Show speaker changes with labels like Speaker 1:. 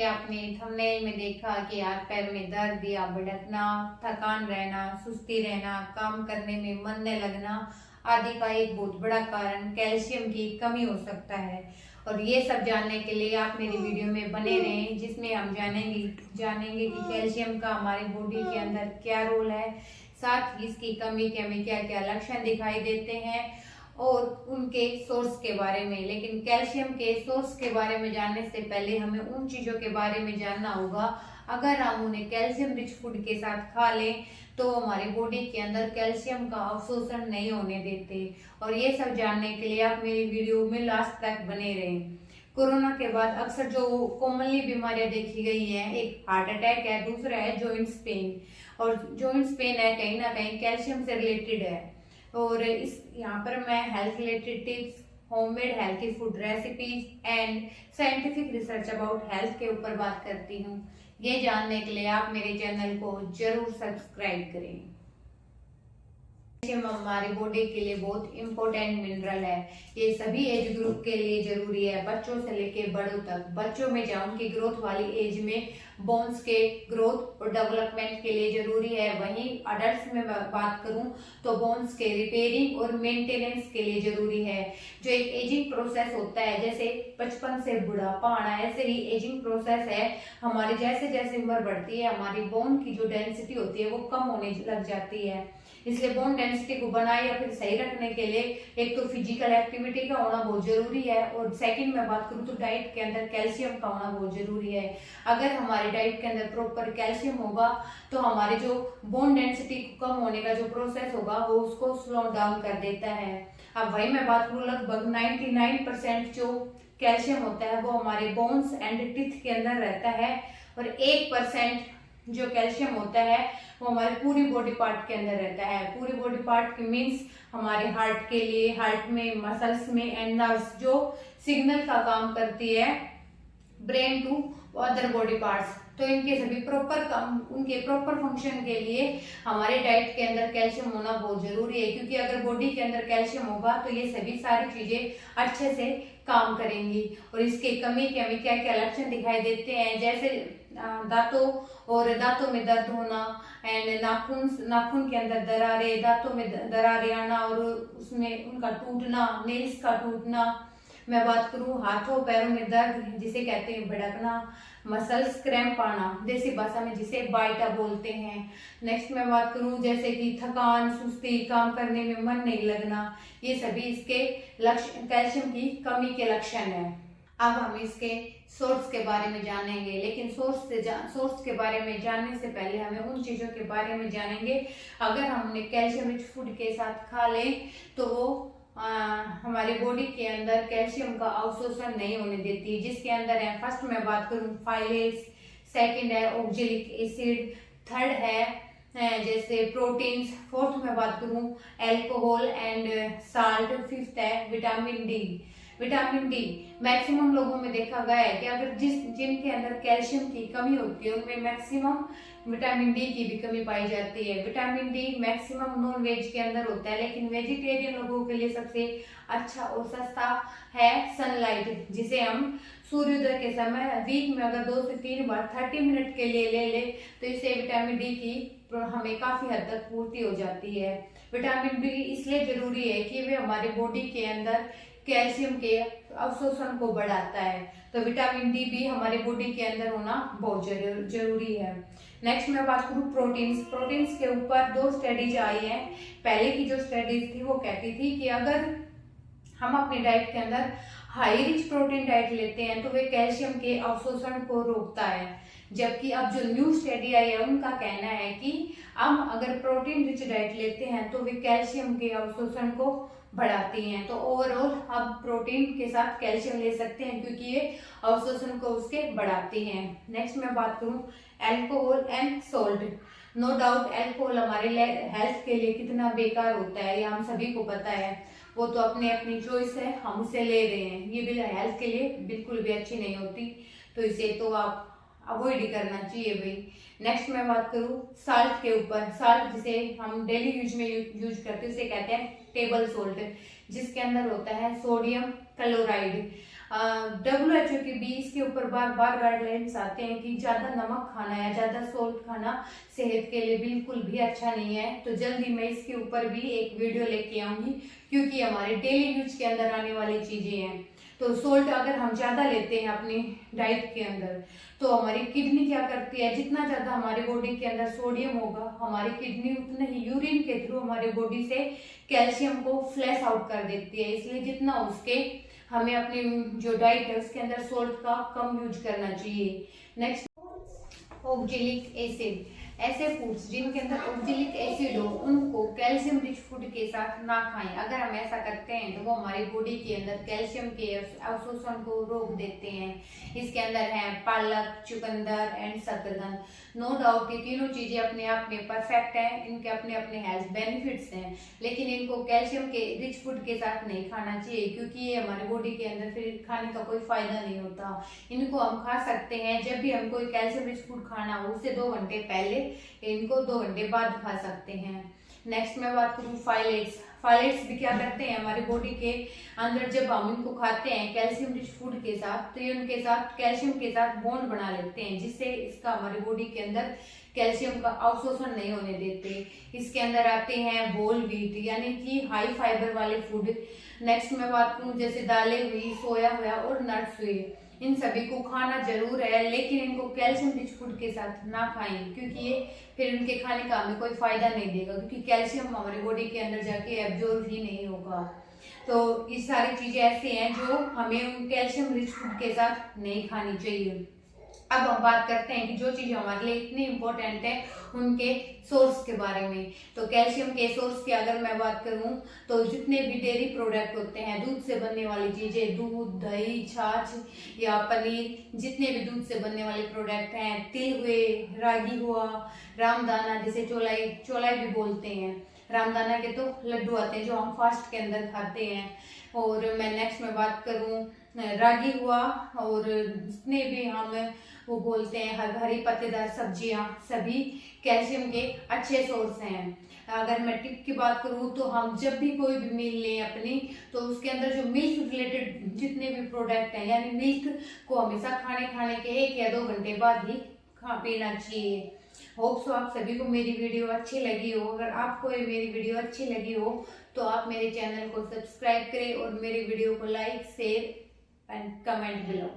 Speaker 1: आपने थंबनेल में देखा कि हाथ पैर में दर्द या भटकना, थकान रहना, सुस्ती रहना, काम करने में मन न लगना आदि का एक बहुत बड़ा कारण कैल्शियम की कमी हो सकता है। और ये सब जानने के लिए आप मेरी वीडियो में बने रहें, जिसमें हम जानेंगे कि कैल्शियम का हमारे बॉडी के अंदर क्या रोल है, साथ ही इसकी कमी के हमें क्या क्या लक्षण दिखाई देते हैं और उनके सोर्स के बारे में। लेकिन कैल्शियम के सोर्स के बारे में जानने से पहले हमें उन चीजों के बारे में जानना होगा। अगर हम उन्हें कैल्शियम रिच फूड के साथ खा लें तो हमारी बॉडी के अंदर कैल्शियम का अवशोषण नहीं होने देते। और ये सब जानने के लिए आप मेरी वीडियो में लास्ट तक बने रहें। कोरोना के बाद अक्सर जो कॉमनली बीमारियां देखी गई हैं, एक हार्ट अटैक है, दूसरा है जॉइंट्स पेन। और जॉइंट्स पेन है कहीं ना कहीं कैल्शियम से रिलेटेड है। और इस यहाँ पर मैं health related tips, homemade healthy food recipes and scientific research about health के ऊपर बात करती हूँ। ये जानने के लिए आप मेरे चैनल को जरूर सब्सक्राइब करें। कैल्शियम हमारी बॉडी के लिए बहुत इंपॉर्टेंट मिनरल है। ये सभी एज ग्रुप के लिए जरूरी है, बच्चों से लेके बड़ों तक। बच्चों में जहाँ उनकी ग्रोथ वाली एज में बोन्स के ग्रोथ और डेवलपमेंट के लिए जरूरी है, वहीं अडल्ट में बात करूं तो बोन्स के रिपेयरिंग और मेंटेनेंस के लिए जरूरी है। जो एक एजिंग प्रोसेस होता है, जैसे बचपन से बुढ़ापा आना, ऐसे ही एजिंग प्रोसेस है। हमारी जैसे जैसे उम्र बढ़ती है, हमारी बोन की जो डेंसिटी होती है वो कम होने लग जाती है। इसलिए बोन डेंसिटी को बनाए या फिर सही रखने के लिए एक तो फिजिकल एक्टिविटी का होना बहुत जरूरी है, और सेकंड में बात करूं तो डाइट के अंदर कैल्शियम का होना बहुत जरूरी है। अगर हमारे डाइट के अंदर प्रॉपर कैल्शियम होगा तो हमारे जो बोन डेंसिटी कम होने का जो प्रोसेस होगा वो उसको स्लो डाउन कर देता है। अब वही मैं बात करूं, लगभग 99% जो कैल्शियम होता है वो हमारे बोन्स एंड टीथ के अंदर रहता है, और 1% जो कैल्शियम होता है वो हमारे पूरी बॉडी पार्ट के अंदर रहता है। पूरी बॉडी पार्ट के मीन्स हमारे हार्ट के लिए, हार्ट में, मसल्स में एंड नर्व्स जो सिग्नल का काम करती है brain to other body parts. तो इनके सभी उनके प्रॉपर फंक्शन के लिए हमारे डाइट के अंदर कैल्शियम होना बहुत जरूरी है, क्योंकि अगर बॉडी के अंदर कैल्शियम होगा तो ये सभी सारी चीजें अच्छे से काम करेंगी। और इसके कमी के हमें क्या क्या लक्षण दिखाई देते हैं, जैसे दांतों में दर्द होना एंड नाखून के अंदर दरारें, दांतों में दरारें आना और उसमें उनका टूटना, नेल्स का टूटना। मैं बात करूं हाथों पैरों में दर्द जिसे कहते हैं भड़कना, मसल्स क्रैम्प आना, देसी भाषा में जिसे बाइटा बोलते हैं। नेक्स्ट मैं बात करूं जैसे कि थकान, सुस्ती, काम करने में मन नहीं लगना, ये सभी इसके कैल्शियम की कमी के लक्षण है। अब हम इसके सोर्स के बारे में जानेंगे, लेकिन सोर्स के बारे में जानने से पहले हमें उन चीजों के बारे में जानेंगे। अगर हमने कैल्शियम रिच फूड के साथ खा लें तो वो हमारी बॉडी के अंदर कैल्शियम का अवशोषण नहीं होने देती, जिसके अंदर है, फर्स्ट मैं बात करूं फाइलेट्स, सेकंड है ऑक्जेलिक एसिड, थर्ड है जैसे प्रोटीन्स, फोर्थ में बात करूं अल्कोहल एंड साल्ट, फिफ्थ है vitamin D. Vitamin D maximum लोगों में देखा गया है कि अगर जिनके अंदर कैल्शियम की कमी होती है उनमें मैक्सिमम विटामिन डी की भी कमी पाई जाती है। Vitamin D maximum non veg के अंदर होता है, लेकिन वेजिटेरियन लोगों के लिए सबसे अच्छा और सस्ता है सनलाइट, जिसे हम सूर्योदय के समय वीक में अगर 2 से 3 बार 30 मिनट के लिए ले ले तो इससे विटामिन डी की हमें काफी हद तक पूर्ति हो जाती है। विटामिन डी इसलिए जरूरी है कि वे हमारे बॉडी के अंदर कैल्शियम के अवशोषण को बढ़ाता है, तो विटामिन डी भी हमारे बॉडी के अंदर होना बहुत जरूरी है। नेक्स्ट मैं बात करूं प्रोटीन्स के ऊपर 2 स्टडीज आई हैं। पहले की जो स्टडीज थी वो कहती थी कि अगर हम अपनी डाइट के अंदर हाई रिच प्रोटीन डाइट लेते हैं तो वे कैल्शियम के अवशोषण को रोकता है, जबकि अब जो न्यू स्टडी आई है उनका कहना है कि हम अगर प्रोटीन रिच डाइट लेते हैं तो वे कैल्शियम के अवशोषण को बढ़ाती हैं। तो ओवरऑल अब प्रोटीन के साथ कैल्शियम ले सकते हैं क्योंकि ये अवशोषण को उसके बढ़ाती हैं। नेक्स्ट मैं बात करूं alcohol and salt. No doubt alcohol हमारे हेल्थ के लिए कितना बेकार होता है ये हम सभी को पता है, वो तो अपनी चॉइस है, हम उसे ले रहे हैं। ये भी हेल्थ के लिए बिल्कुल भी अच्छी नहीं होती, तो इसे तो आप अवॉइड ही करना चाहिए भाई। नेक्स्ट मैं बात करूं साल्ट के ऊपर। साल्ट जिसे हम डेली यूज में यूज करते हैं उसे कहते हैं टेबल सॉल्ट, जिसके अंदर होता है सोडियम क्लोराइड। WHO के भी इसके ऊपर बार बार गाइडलाइंस आते हैं कि ज्यादा नमक खाना या ज्यादा सोल्ट खाना सेहत के लिए बिल्कुल भी अच्छा नहीं है। तो जल्दी मैं इसके ऊपर भी एक वीडियो लेके आऊंगी, क्योंकि हमारे डेली यूज के अंदर आने वाली चीजें हैं। तो सोल्ट अगर हम ज्यादा लेते हैं अपनी डाइट के अंदर, तो हमारी किडनी क्या करती है, जितना ज्यादा हमारी बॉडी के अंदर सोडियम होगा, हमारी किडनी उतने ही यूरिन के थ्रू हमारी बॉडी से कैल्शियम को फ्लैश आउट कर देती है। इसलिए जितना उसके हमें अपनी जो डाइट है उसके अंदर सोल्ट का कम यूज करना चाहिए। Next, oxalic acid. ऐसे फूड्स जिनके अंदर ऑक्जेलिक एसिड हो उनको कैल्शियम रिच फूड के साथ ना खाएं। अगर हम ऐसा करते हैं तो वो हमारी बॉडी के अंदर कैल्शियम के अवशोषण को रोक देते हैं। इसके अंदर है पालक, चुकंदर एंड शकरकंद। नो डाउट ये तीनों चीजें अपने आप में परफेक्ट हैं, इनके अपने अपने हेल्थ बेनिफिट्स हैं, लेकिन इनको कैल्शियम के रिच फूड के साथ नहीं खाना चाहिए, क्योंकि ये हमारी बॉडी के अंदर फिर खाने का कोई फायदा नहीं होता। इनको हम खा सकते हैं जब भी हम कोई कैल्शियम रिच फूड खाना हो, उससे 2 घंटे पहले, इनको 2 घंटे बाद खा सकते हैं। नेक्स्ट मैं बात करूँ फाइलेट्स। फाइलेट्स भी क्या करते हैं हमारी बॉडी के अंदर, जब हम इनको खाते हैं कैल्शियम रिच फूड के साथ, तो ये उनके साथ कैल्शियम के साथ बॉन्ड बना लेते हैं, जिससे इसका हमारी बॉडी के अंदर कैल्शियम का अवशोषण नहीं होने देते। इसके अंदर आते हैं होल व्हीट यानी कि हाई फाइबर वाले फूड। नेक्स्ट मैं बात करूँ जैसे दालें हुई, सोया हुआ और नट्स हुए, इन सभी को खाना जरूर है, लेकिन इनको कैल्शियम रिच फूड के साथ ना खाएं, क्योंकि ये फिर उनके खाने का हमें कोई फायदा नहीं देगा, क्योंकि कैल्शियम हमारी बॉडी के अंदर जाके एब्जॉर्ब ही नहीं होगा। तो ये सारी चीजें ऐसी हैं जो हमें कैल्शियम रिच फूड के साथ नहीं खानी चाहिए। अब हम बात करते हैं कि जो चीज हमारे लिए इतनी इम्पोर्टेंट है उनके सोर्स के बारे में। तो कैल्शियम के सोर्स की अगर मैं बात करूं तो जितने भी डेयरी प्रोडक्ट होते हैं, दूध से बनने वाली चीजें, दूध, दही, छाछ या पनीर, जितने भी दूध से बनने वाले प्रोडक्ट हैं, तिल हुए, रागी हुआ, रामदाना जिसे चौलाई चौलाई भी बोलते हैं, रामदाना के तो लड्डू आते हैं जो हम फास्ट के अंदर खाते हैं। और मैं नेक्स्ट में बात करूं रागी हुआ, और जितने भी हम वो बोलते हैं हरी पत्तेदार सब्जियां, सभी कैल्शियम के अच्छे सोर्स हैं। अगर मैं टिप की बात करूं तो हम जब भी कोई भी मील लें अपनी, तो उसके अंदर जो मिल्क रिलेटेड जितने भी प्रोडक्ट हैं, यानी मिल्क को हमेशा खाने के 1 या 2 घंटे बाद ही पीना चाहिए। होप सो आप सभी को मेरी वीडियो अच्छी लगी हो। अगर आपको ये मेरी वीडियो अच्छी लगी हो तो आप मेरे चैनल को सब्सक्राइब करें और मेरे वीडियो को like, share and comment below.